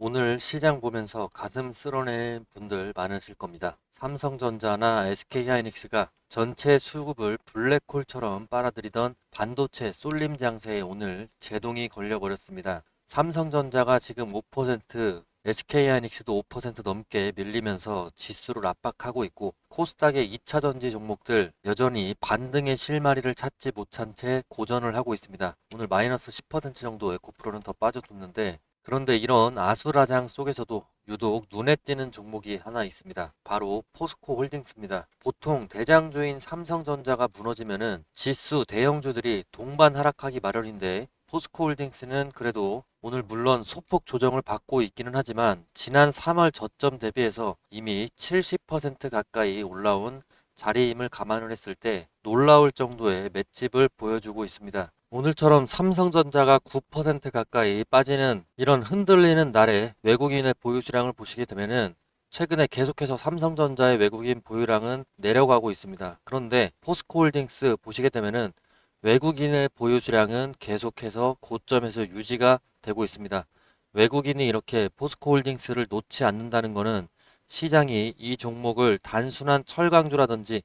오늘 시장 보면서 가슴 쓸어낸 분들 많으실 겁니다. 삼성전자나 SK하이닉스가 전체 수급을 블랙홀처럼 빨아들이던 반도체 쏠림 장세에 오늘 제동이 걸려버렸습니다. 삼성전자가 지금 5%, SK하이닉스도 5% 넘게 밀리면서 지수를 압박하고 있고, 코스닥의 2차전지 종목들 여전히 반등의 실마리를 찾지 못한 채 고전을 하고 있습니다. 오늘 마이너스 10% 정도 에코프로는 더 빠져줬는데, 그런데 이런 아수라장 속에서도 유독 눈에 띄는 종목이 하나 있습니다. 바로 포스코 홀딩스입니다. 보통 대장주인 삼성전자가 무너지면은 지수 대형주들이 동반 하락하기 마련인데, 포스코 홀딩스는 그래도 오늘 물론 소폭 조정을 받고 있기는 하지만 지난 3월 저점 대비해서 이미 70% 가까이 올라온 자리임을 감안을 했을 때 놀라울 정도의 맷집을 보여주고 있습니다. 오늘처럼 삼성전자가 9% 가까이 빠지는 이런 흔들리는 날에 외국인의 보유수량을 보시게 되면은 최근에 계속해서 삼성전자의 외국인 보유량은 내려가고 있습니다. 그런데 포스코홀딩스 보시게 되면은 외국인의 보유수량은 계속해서 고점에서 유지가 되고 있습니다. 외국인이 이렇게 포스코홀딩스를 놓지 않는다는 것은 시장이 이 종목을 단순한 철강주라든지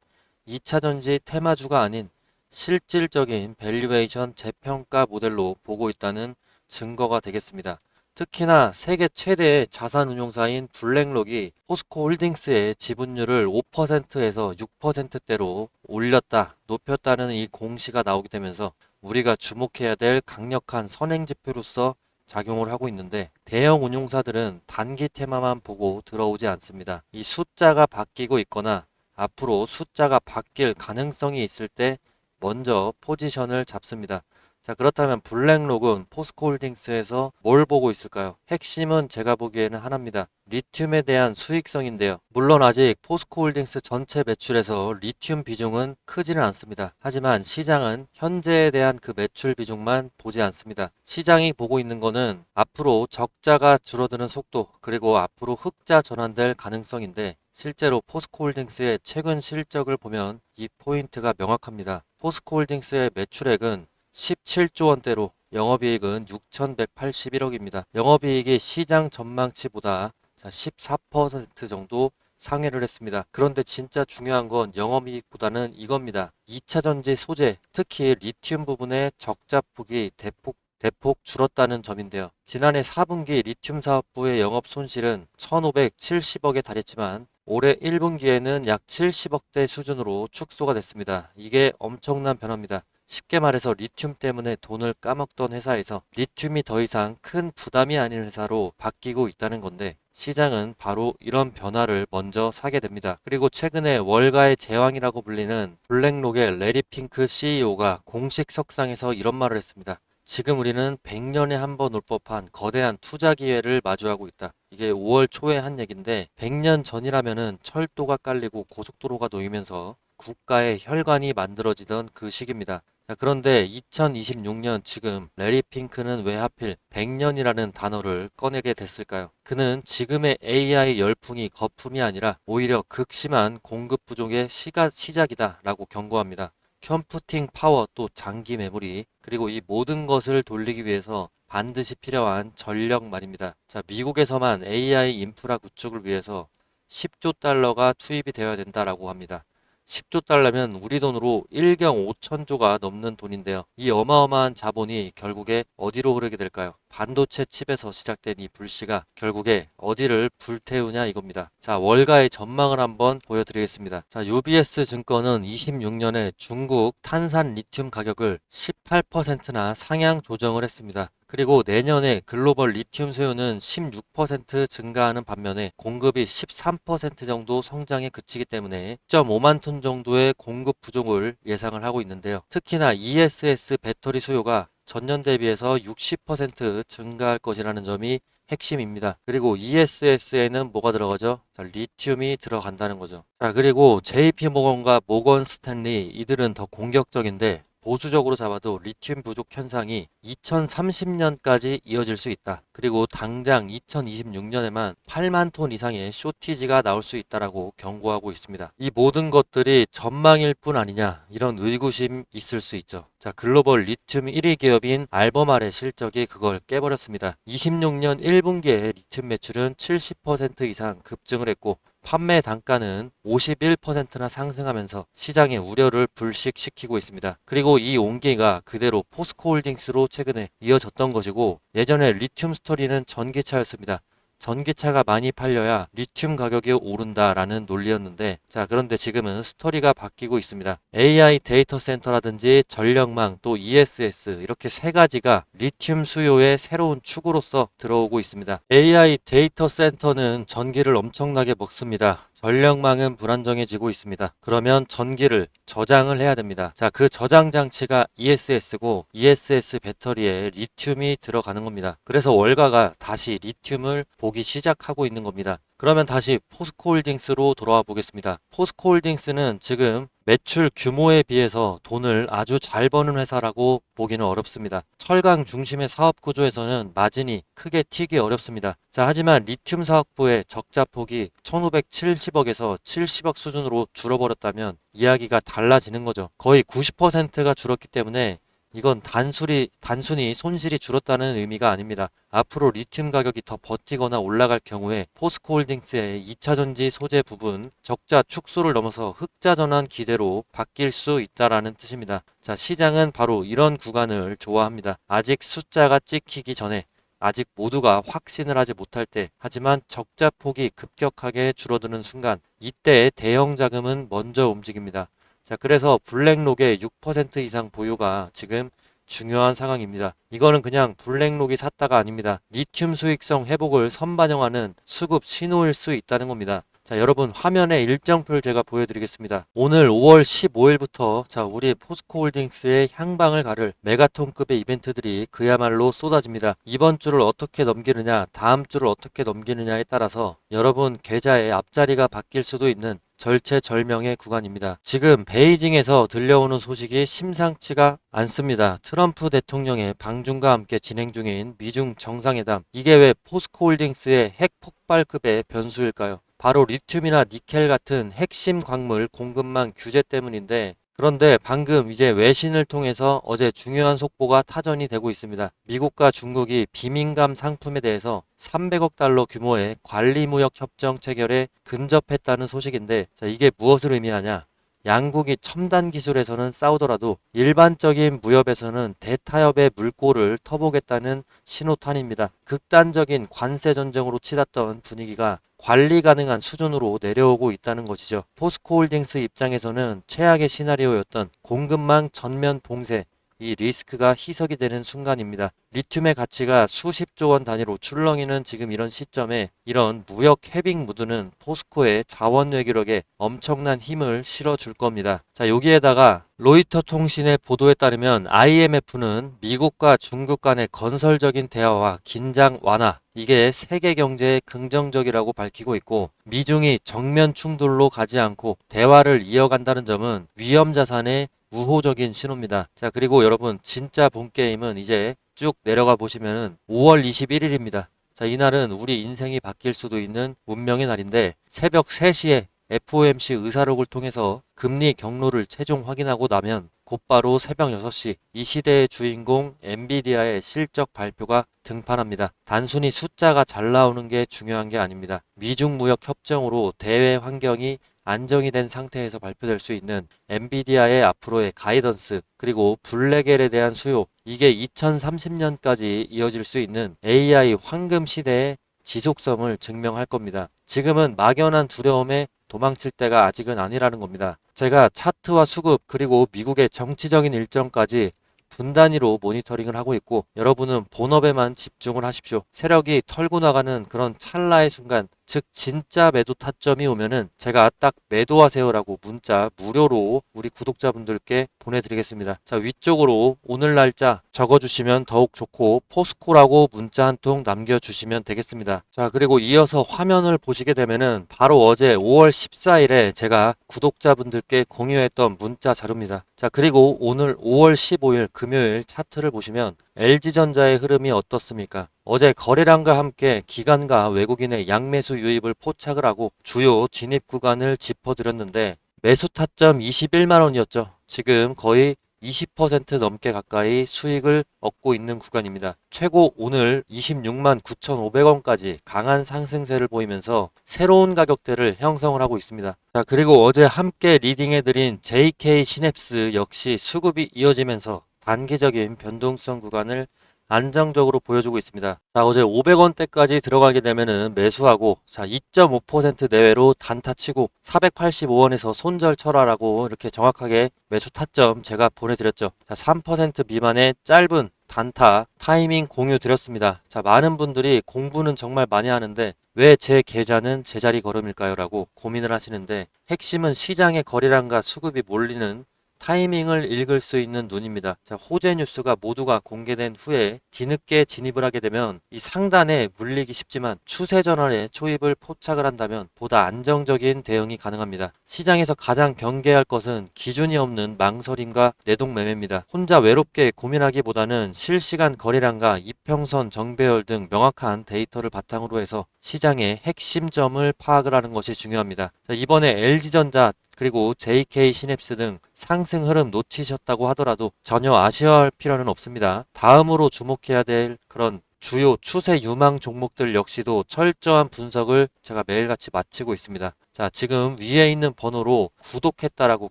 2차전지 테마주가 아닌 실질적인 밸류에이션 재평가 모델로 보고 있다는 증거가 되겠습니다. 특히나 세계 최대의 자산운용사인 블랙록이 포스코 홀딩스의 지분율을 5%에서 6%대로 올렸다, 높였다는 이 공시가 나오게 되면서 우리가 주목해야 될 강력한 선행지표로서 작용을 하고 있는데, 대형 운용사들은 단기 테마만 보고 들어오지 않습니다. 이 숫자가 바뀌고 있거나 앞으로 숫자가 바뀔 가능성이 있을 때 먼저 포지션을 잡습니다. 자, 그렇다면 블랙록은 포스코홀딩스에서 뭘 보고 있을까요? 핵심은 제가 보기에는 하나입니다. 리튬에 대한 수익성인데요. 물론 아직 포스코홀딩스 전체 매출에서 리튬 비중은 크지는 않습니다. 하지만 시장은 현재에 대한 그 매출 비중만 보지 않습니다. 시장이 보고 있는 거는 앞으로 적자가 줄어드는 속도, 그리고 앞으로 흑자 전환될 가능성인데, 실제로 포스코홀딩스의 최근 실적을 보면 이 포인트가 명확합니다. 포스코홀딩스의 매출액은 17조 원대로 영업이익은 6,181억입니다. 영업이익이 시장 전망치보다 14% 정도 상회를 했습니다. 그런데 진짜 중요한 건 영업이익보다는 이겁니다. 2차전지 소재, 특히 리튬 부분의 적자폭이 대폭 줄었다는 점인데요. 지난해 4분기 리튬 사업부의 영업 손실은 1,570억에 달했지만 올해 1분기에는 약 70억대 수준으로 축소가 됐습니다. 이게 엄청난 변화입니다. 쉽게 말해서 리튬 때문에 돈을 까먹던 회사에서 리튬이 더 이상 큰 부담이 아닌 회사로 바뀌고 있다는 건데, 시장은 바로 이런 변화를 먼저 사게 됩니다. 그리고 최근에 월가의 제왕이라고 불리는 블랙록의 레리 핑크 CEO가 공식 석상에서 이런 말을 했습니다. 지금 우리는 100년에 한 번 올 법한 거대한 투자 기회를 마주하고 있다. 이게 5월 초에 한 얘기인데, 100년 전이라면은 철도가 깔리고 고속도로가 놓이면서 국가의 혈관이 만들어지던 그 시기입니다. 자, 그런데 2026년 지금 레리 핑크는 왜 하필 100년이라는 단어를 꺼내게 됐을까요? 그는 지금의 AI 열풍이 거품이 아니라 오히려 극심한 공급 부족의 시작이다 라고 경고합니다. 컴퓨팅 파워, 또 장기 메모리, 그리고 이 모든 것을 돌리기 위해서 반드시 필요한 전력 말입니다. 자, 미국에서만 AI 인프라 구축을 위해서 10조 달러가 투입이 되어야 된다라고 합니다. 10조 달러면 우리 돈으로 1경 5천조가 넘는 돈인데요. 이 어마어마한 자본이 결국에 어디로 흐르게 될까요? 반도체 칩에서 시작된 이 불씨가 결국에 어디를 불태우냐 이겁니다. 자, 월가의 전망을 한번 보여드리겠습니다. 자, UBS 증권은 26년에 중국 탄산 리튬 가격을 18%나 상향 조정을 했습니다. 그리고 내년에 글로벌 리튬 수요는 16% 증가하는 반면에 공급이 13% 정도 성장에 그치기 때문에 1.5만 톤 정도의 공급 부족을 예상을 하고 있는데요. 특히나 ESS 배터리 수요가 전년 대비해서 60% 증가할 것이라는 점이 핵심입니다. 그리고 ESS에는 뭐가 들어가죠? 자, 리튬이 들어간다는 거죠. 자, 그리고 JP모건과 모건 스탠리, 이들은 더 공격적인데, 보수적으로 잡아도 리튬 부족 현상이 2030년까지 이어질 수 있다. 그리고 당장 2026년에만 8만 톤 이상의 쇼티지가 나올 수 있다라고 경고하고 있습니다. 이 모든 것들이 전망일 뿐 아니냐, 이런 의구심 있을 수 있죠. 자, 글로벌 리튬 1위 기업인 알버말의 실적이 그걸 깨버렸습니다. 26년 1분기에 리튬 매출은 70% 이상 급증을 했고 판매 단가는 51%나 상승하면서 시장의 우려를 불식시키고 있습니다. 그리고 이 온기가 그대로 포스코홀딩스로 최근에 이어졌던 것이고, 예전에 리튬 스토리는 전기차였습니다. 전기차가 많이 팔려야 리튬 가격이 오른다라는 논리였는데, 자, 그런데 지금은 스토리가 바뀌고 있습니다. AI 데이터 센터라든지 전력망, 또 ESS, 이렇게 세 가지가 리튬 수요의 새로운 축으로서 들어오고 있습니다. AI 데이터 센터는 전기를 엄청나게 먹습니다. 전력망은 불안정해지고 있습니다. 그러면 전기를 저장을 해야 됩니다. 자, 그 저장 장치가 ESS고, ESS 배터리에 리튬이 들어가는 겁니다. 그래서 월가가 다시 리튬을 보기 시작하고 있는 겁니다. 그러면 다시 포스코홀딩스로 돌아와 보겠습니다. 포스코홀딩스는 지금 매출 규모에 비해서 돈을 아주 잘 버는 회사라고 보기는 어렵습니다. 철강 중심의 사업 구조에서는 마진이 크게 튀기 어렵습니다. 자, 하지만 리튬 사업부의 적자 폭이 1570억에서 70억 수준으로 줄어버렸다면 이야기가 달라지는 거죠. 거의 90%가 줄었기 때문에 이건 단순히 손실이 줄었다는 의미가 아닙니다. 앞으로 리튬 가격이 더 버티거나 올라갈 경우에 포스코홀딩스의 2차전지 소재 부분 적자 축소를 넘어서 흑자 전환 기대로 바뀔 수 있다라는 뜻입니다. 자, 시장은 바로 이런 구간을 좋아합니다. 아직 숫자가 찍히기 전에, 아직 모두가 확신을 하지 못할 때, 하지만 적자 폭이 급격하게 줄어드는 순간, 이때 대형 자금은 먼저 움직입니다. 자, 그래서 블랙록의 6% 이상 보유가 지금 중요한 상황입니다. 이거는 그냥 블랙록이 샀다가 아닙니다. 리튬 수익성 회복을 선반영하는 수급 신호일 수 있다는 겁니다. 자, 여러분 화면에 일정표를 제가 보여드리겠습니다. 오늘 5월 15일부터 자, 우리 포스코홀딩스의 향방을 가를 메가톤급의 이벤트들이 그야말로 쏟아집니다. 이번 주를 어떻게 넘기느냐, 다음 주를 어떻게 넘기느냐에 따라서 여러분 계좌의 앞자리가 바뀔 수도 있는 절체절명의 구간입니다. 지금 베이징에서 들려오는 소식이 심상치가 않습니다. 트럼프 대통령의 방중과 함께 진행 중인 미중 정상회담, 이게 왜 포스코홀딩스의 핵 폭발급의 변수일까요? 바로 리튬이나 니켈 같은 핵심 광물 공급망 규제 때문인데, 그런데 방금 이제 외신을 통해서 어제 중요한 속보가 타전이 되고 있습니다. 미국과 중국이 비민감 상품에 대해서 300억 달러 규모의 관리무역 협정 체결에 근접했다는 소식인데, 자, 이게 무엇을 의미하냐? 양국이 첨단 기술에서는 싸우더라도 일반적인 무협에서는 대타협의 물꼬를 터보겠다는 신호탄입니다. 극단적인 관세 전쟁으로 치닫던 분위기가 관리 가능한 수준으로 내려오고 있다는 것이죠. 포스코홀딩스 입장에서는 최악의 시나리오였던 공급망 전면 봉쇄, 이 리스크가 희석이 되는 순간입니다. 리튬의 가치가 수십조 원 단위로 출렁이는 지금 이런 시점에 이런 무역 헤빙 무드는 포스코의 자원 외교력에 엄청난 힘을 실어줄 겁니다. 자, 여기에다가 로이터 통신의 보도에 따르면 IMF는 미국과 중국 간의 건설적인 대화와 긴장 완화, 이게 세계 경제에 긍정적이라고 밝히고 있고, 미중이 정면 충돌로 가지 않고 대화를 이어간다는 점은 위험 자산의 우호적인 신호입니다. 자, 그리고 여러분 진짜 본 게임은 이제 쭉 내려가 보시면은 5월 21일입니다. 자, 이날은 우리 인생이 바뀔 수도 있는 운명의 날인데, 새벽 3시에 FOMC 의사록을 통해서 금리 경로를 최종 확인하고 나면 곧바로 새벽 6시 이 시대의 주인공 엔비디아의 실적 발표가 등판합니다. 단순히 숫자가 잘 나오는 게 중요한 게 아닙니다. 미중 무역 협정으로 대외 환경이 안정이 된 상태에서 발표될 수 있는 엔비디아의 앞으로의 가이던스, 그리고 블랙엘에 대한 수요, 이게 2030년까지 이어질 수 있는 AI 황금 시대의 지속성을 증명할 겁니다. 지금은 막연한 두려움에 도망칠 때가 아직은 아니라는 겁니다. 제가 차트와 수급, 그리고 미국의 정치적인 일정까지 분 단위로 모니터링을 하고 있고, 여러분은 본업에만 집중을 하십시오. 세력이 털고 나가는 그런 찰나의 순간 즉 진짜 매도 타점이 오면은 제가 딱 매도하세요라고 문자 무료로 우리 구독자분들께 보내드리겠습니다. 자, 위쪽으로 오늘 날짜 적어주시면 더욱 좋고 포스코라고 문자 한 통 남겨주시면 되겠습니다. 자, 그리고 이어서 화면을 보시게 되면은 바로 어제 5월 14일에 제가 구독자분들께 공유했던 문자 자료입니다. 자, 그리고 오늘 5월 15일 금요일 차트를 보시면 LG전자의 흐름이 어떻습니까? 어제 거래량과 함께 기관과 외국인의 양매수 유입을 포착을 하고 주요 진입 구간을 짚어드렸는데 매수 타점 21만원이었죠. 지금 거의 20% 넘게 가까이 수익을 얻고 있는 구간입니다. 최고 오늘 26만 9,500원까지 강한 상승세를 보이면서 새로운 가격대를 형성을 하고 있습니다. 자, 그리고 어제 함께 리딩해드린 JK 시냅스 역시 수급이 이어지면서 단기적인 변동성 구간을 안정적으로 보여주고 있습니다. 자, 어제 500원대까지 들어가게 되면은 매수하고, 자, 2.5% 내외로 단타 치고 485원에서 손절 철화라고 이렇게 정확하게 매수 타점 제가 보내드렸죠. 자, 3% 미만의 짧은 단타 타이밍 공유 드렸습니다. 자, 많은 분들이 공부는 정말 많이 하는데 왜 제 계좌는 제자리 걸음일까요? 라고 고민을 하시는데 핵심은 시장의 거래량과 수급이 몰리는 타이밍을 읽을 수 있는 눈입니다. 자, 호재 뉴스가 모두가 공개된 후에 뒤늦게 진입을 하게 되면 이 상단에 물리기 쉽지만 추세 전환에 초입을 포착을 한다면 보다 안정적인 대응이 가능합니다. 시장에서 가장 경계할 것은 기준이 없는 망설임과 내동매매입니다. 혼자 외롭게 고민하기보다는 실시간 거래량과 이평선, 정배열 등 명확한 데이터를 바탕으로 해서 시장의 핵심점을 파악을 하는 것이 중요합니다. 자, 이번에 LG전자 그리고 JK 시냅스 등 상승 흐름 놓치셨다고 하더라도 전혀 아쉬워할 필요는 없습니다. 다음으로 주목해야 될 그런 주요 추세 유망 종목들 역시도 철저한 분석을 제가 매일같이 마치고 있습니다. 자, 지금 위에 있는 번호로 구독했다라고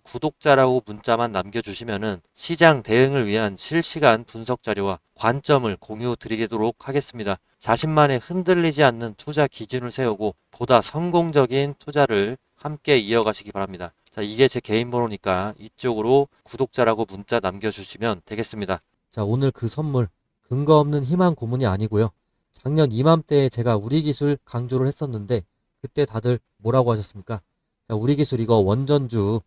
구독자라고 문자만 남겨주시면은 시장 대응을 위한 실시간 분석 자료와 관점을 공유 드리도록 하겠습니다. 자신만의 흔들리지 않는 투자 기준을 세우고 보다 성공적인 투자를 함께 이어가시기 바랍니다. 자, 이게 제 개인 번호니까 이쪽으로 구독자라고 문자 남겨주시면 되겠습니다. 자, 오늘 그 선물 근거 없는 희망 고문이 아니고요. 작년 이맘때에 제가 우리 기술 강조를 했었는데 그때 다들 뭐라고 하셨습니까? 자, 우리 기술 이거 원전주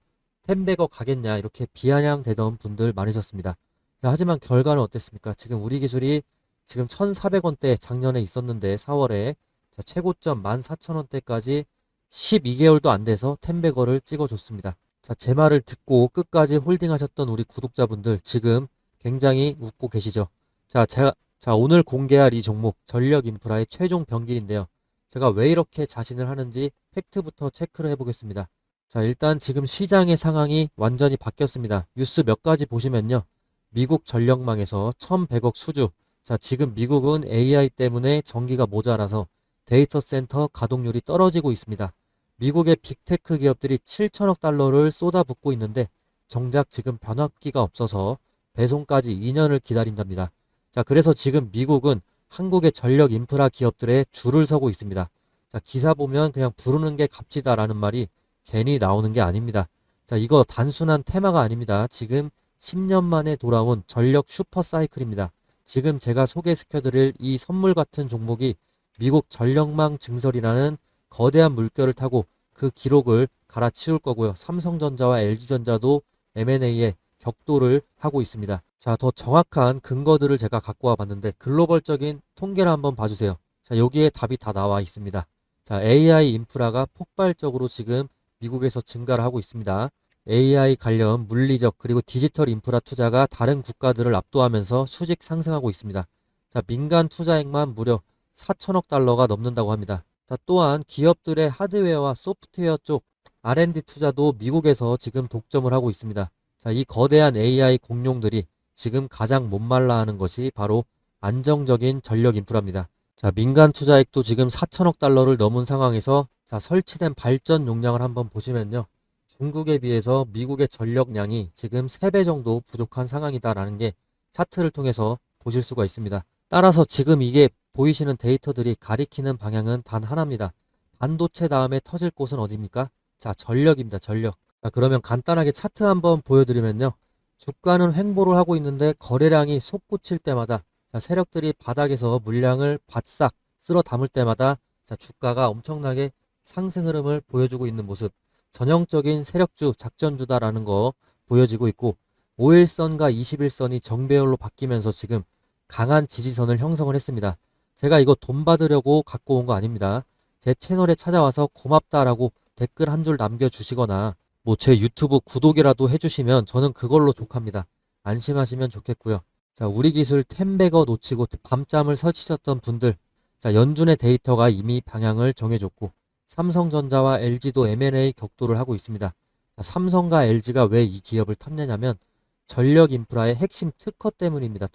10백억 가겠냐 이렇게 비아냥대던 분들 많으셨습니다. 자, 하지만 결과는 어땠습니까? 지금 우리 기술이 지금 1,400원대 작년에 있었는데 4월에 자, 최고점 14,000원대까지 12개월도 안 돼서 10백억을 찍어줬습니다. 자, 제 말을 듣고 끝까지 홀딩하셨던 우리 구독자분들 지금 굉장히 웃고 계시죠? 자, 오늘 공개할 이 종목 전력 인프라의 최종 병기인데요. 제가 왜 이렇게 자신을 하는지 팩트부터 체크를 해보겠습니다. 자, 일단 지금 시장의 상황이 완전히 바뀌었습니다. 뉴스 몇 가지 보시면요. 미국 전력망에서 1,100억 수주. 자, 지금 미국은 AI 때문에 전기가 모자라서 데이터 센터 가동률이 떨어지고 있습니다. 미국의 빅테크 기업들이 7천억 달러를 쏟아붓고 있는데 정작 지금 변압기가 없어서 배송까지 2년을 기다린답니다. 자, 그래서 지금 미국은 한국의 전력 인프라 기업들의 줄을 서고 있습니다. 자, 기사 보면 그냥 부르는 게 값지다라는 말이 괜히 나오는 게 아닙니다. 자, 이거 단순한 테마가 아닙니다. 지금 10년 만에 돌아온 전력 슈퍼 사이클입니다. 지금 제가 소개시켜드릴 이 선물 같은 종목이 미국 전력망 증설이라는 거대한 물결을 타고 그 기록을 갈아치울 거고요. 삼성전자와 LG전자도 M&A에 격돌을 하고 있습니다. 자, 더 정확한 근거들을 제가 갖고 와 봤는데 글로벌적인 통계를 한번 봐주세요. 자, 여기에 답이 다 나와 있습니다. 자, AI 인프라가 폭발적으로 지금 미국에서 증가를 하고 있습니다. AI 관련 물리적 그리고 디지털 인프라 투자가 다른 국가들을 압도하면서 수직 상승하고 있습니다. 자, 민간 투자액만 무려 4천억 달러가 넘는다고 합니다. 자, 또한 기업들의 하드웨어와 소프트웨어 쪽 R&D 투자도 미국에서 지금 독점을 하고 있습니다. 자, 이 거대한 AI 공룡들이 지금 가장 못말라 하는 것이 바로 안정적인 전력 인프라입니다. 자, 민간 투자액도 지금 4천억 달러를 넘은 상황에서 자, 설치된 발전 용량을 한번 보시면요. 중국에 비해서 미국의 전력량이 지금 3배 정도 부족한 상황이다라는 게 차트를 통해서 보실 수가 있습니다. 따라서 지금 이게 보이시는 데이터들이 가리키는 방향은 단 하나입니다. 반도체 다음에 터질 곳은 어디입니까? 자, 전력입니다. 전력. 자, 그러면 간단하게 차트 한번 보여드리면요. 주가는 횡보를 하고 있는데 거래량이 솟구칠 때마다 자, 세력들이 바닥에서 물량을 바싹 쓸어 담을 때마다 자, 주가가 엄청나게 상승 흐름을 보여주고 있는 모습. 전형적인 세력주, 작전주다라는 거 보여지고 있고 5일선과 21선이 정배열로 바뀌면서 지금 강한 지지선을 형성을 했습니다. 제가 이거 돈 받으려고 갖고 온 거 아닙니다. 제 채널에 찾아와서 고맙다라고 댓글 한 줄 남겨주시거나 뭐 제 유튜브 구독이라도 해주시면 저는 그걸로 족합니다. 안심하시면 좋겠고요. 자, 우리 기술 텐베거 놓치고 밤잠을 설치셨던 분들, 자, 연준의 데이터가 이미 방향을 정해줬고 삼성전자와 LG도 M&A 격도를 하고 있습니다. 자, 삼성과 LG가 왜 이 기업을 탐내냐면 전력 인프라의 핵심 특허 때문입니다.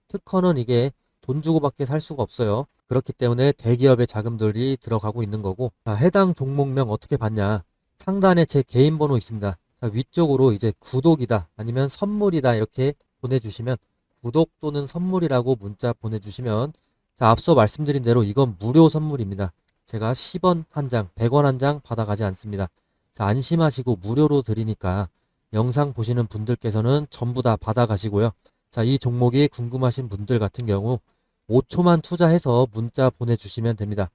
특허는 이게 돈 주고밖에 살 수가 없어요. 그렇기 때문에 대기업의 자금들이 들어가고 있는 거고, 자, 해당 종목명 어떻게 봤냐? 상단에 제 개인 번호 있습니다. 자, 위쪽으로 이제 구독이다 아니면 선물이다 이렇게 보내주시면, 구독 또는 선물이라고 문자 보내주시면, 자, 앞서 말씀드린 대로 이건 무료 선물입니다. 제가 10원 한 장, 100원 한 장 받아가지 않습니다. 자, 안심하시고 무료로 드리니까 영상 보시는 분들께서는 전부 다 받아가시고요. 자, 이 종목이 궁금하신 분들 같은 경우 5초만 투자해서 문자 보내주시면 됩니다.